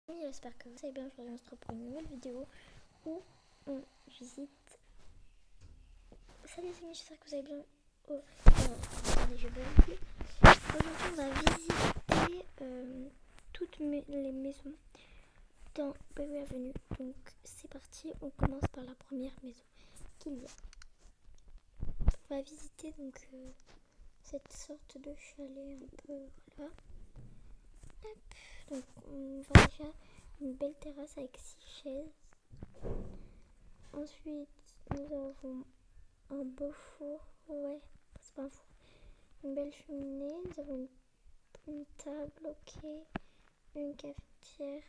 J'espère que vous allez bien. Aujourd'hui on se retrouve pour une nouvelle vidéo où on visite. Salut les amis, j'espère que vous allez bien. Attendez, je vais oublier. Aujourd'hui on va visiter toutes les maisons dans Berry Avenue. Donc c'est parti, on commence par la première maison qu'il y a. On va visiter donc cette sorte de chalet un peu voilà. Hop. Donc on voit déjà une belle terrasse avec 6 chaises. Ensuite, nous avons un beau four. Ouais, c'est pas un four. Une belle cheminée. Nous avons une table, ok. Une cafetière.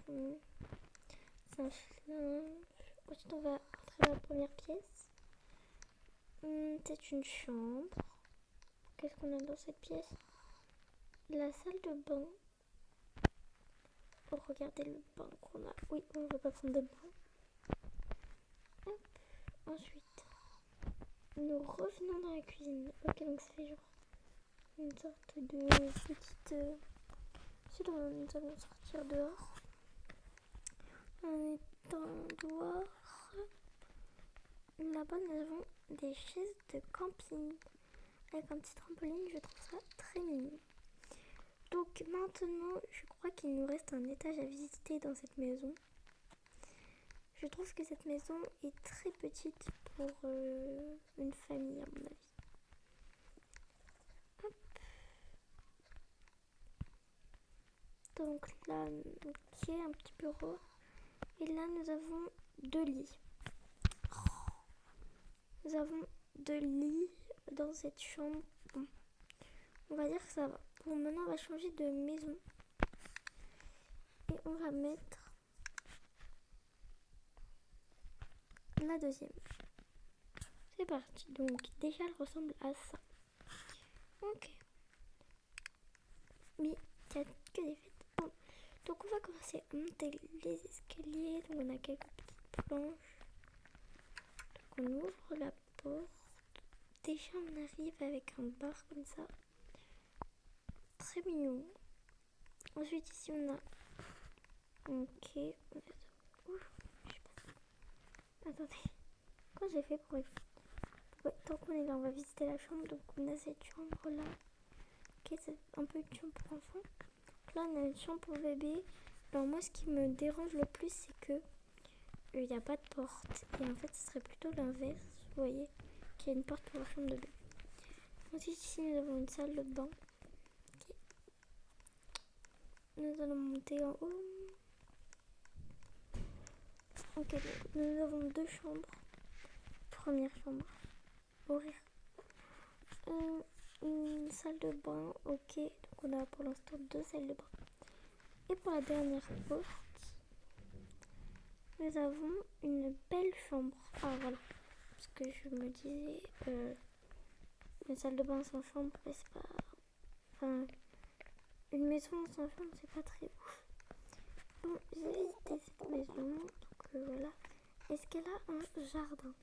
C'est un linge. Ensuite, on va entrer dans la première pièce. C'est une chambre. Qu'est-ce qu'on a dans cette pièce? La salle de bain. Oh, regardez le bain qu'on a. Oui, on ne veut pas prendre de bain. Hop. Ensuite, nous revenons dans la cuisine. Ok, donc ça fait genre une sorte de petite... Ensuite, nous allons sortir dehors. En étant dehors, là-bas, nous avons des chaises de camping avec un petit trampoline. Je trouve ça très mignon. Donc maintenant, je crois qu'il nous reste un étage à visiter dans cette maison. Je trouve que cette maison est très petite pour une famille, à mon avis. Hop. Donc là, ok, un petit bureau. Et là, nous avons 2 lits. Nous avons 2 lits dans cette chambre. Bon, on va dire que ça va. Bon, maintenant, on va changer de maison. Et on va mettre la deuxième. C'est parti. Donc, déjà, elle ressemble à ça. Ok. Mais il y a que des fêtes. Bon. Donc, on va commencer à monter les escaliers. Donc, on a quelques petites planches. Donc, on ouvre la porte. Déjà, on arrive avec un bar comme ça. Très mignon. Ensuite, ici, on a... Ok. Ouf, je sais pas. Attendez. Comment j'ai fait pour... Ouais, tant qu'on est là, on va visiter la chambre. Donc, on a cette chambre-là. Ok, c'est un peu une chambre pour enfants. Là, on a une chambre pour bébé. Alors, moi, ce qui me dérange le plus, c'est que il n'y a pas de porte. Et en fait, ce serait plutôt l'inverse. Vous voyez qu'il y a une porte pour la chambre de bébé. Ensuite, ici, nous avons une salle de bain. Okay. Nous allons monter en haut. Ok, donc nous avons 2 chambres. Première chambre. Ouvrir. Une salle de bain. Ok, donc on a pour l'instant 2 salles de bain. Et pour la dernière porte, nous avons une belle chambre. Ah voilà. Parce que je me disais, une salle de bain sans chambre, c'est pas... Enfin, une maison sans chambre, c'est pas très ouf. Bon, j'ai visité cette maison, donc voilà. Est-ce qu'elle a un jardin?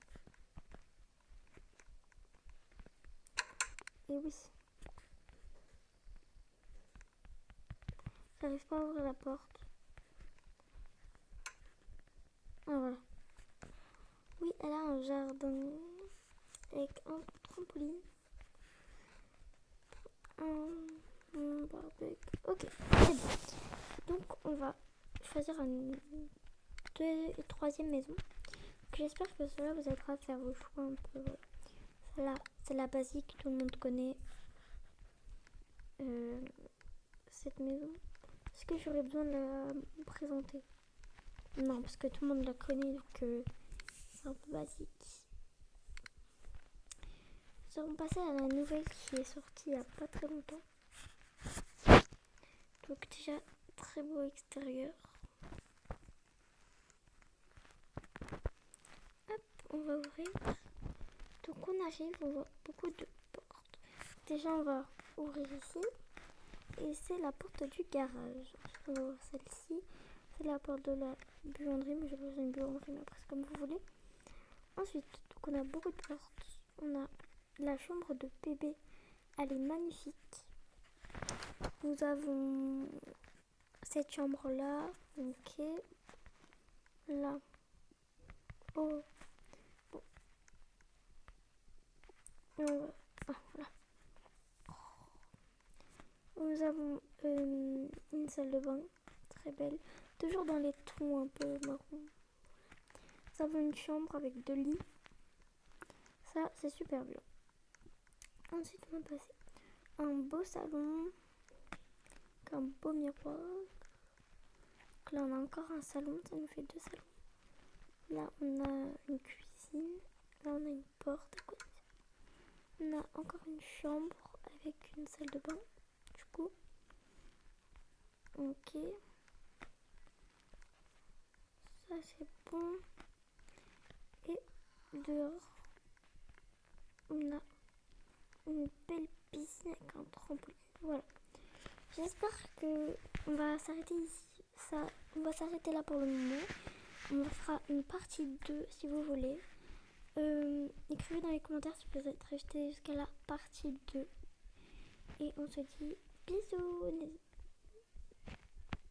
Et oui. J'arrive pas à ouvrir la porte. Ah voilà. Oui, elle a un jardin avec un trampoline. Un barbecue. Ok, c'est bon. Donc on va choisir une 2e et 3e maison. J'espère que cela vous aidera à faire vos choix un peu. Celle-là, c'est la basique, tout le monde connaît cette maison. Est-ce que j'aurais besoin de la présenter? Non, parce que tout le monde la connaît, donc c'est un peu basique. Nous allons passer à la nouvelle qui est sortie il n'y a pas très longtemps. Donc déjà, très beau extérieur. Hop, on va ouvrir. Donc on arrive, on voit beaucoup de portes. Déjà, on va ouvrir ici. Et c'est la porte du garage. On va voir celle-ci. C'est la porte de la buanderie, mais j'ai pas besoin d'une buanderie, mais après c'est comme vous voulez. Ensuite, donc on a beaucoup de portes. On a la chambre de bébé. Elle est magnifique. Nous avons cette chambre là. Ok. Là. Oh. Bon. Ah, voilà. Nous avons une salle de bain très belle, toujours dans les tons un peu marron. Nous avons une chambre avec 2 lits, ça c'est super bien. Ensuite on va passer un beau salon, un beau miroir. Donc là on a encore un salon, ça nous fait 2 salons. Là on a une cuisine, là on a une porte à côté. On a encore une chambre avec une salle de bain, du coup. Ok. Ça c'est bon. Et dehors, on a une belle piscine avec un trampoline. Voilà. J'espère que on va s'arrêter ici. On va s'arrêter là pour le moment. On fera une partie 2 si vous voulez. Écrivez dans les commentaires si vous êtes resté jusqu'à la partie 2. Et on se dit bisous.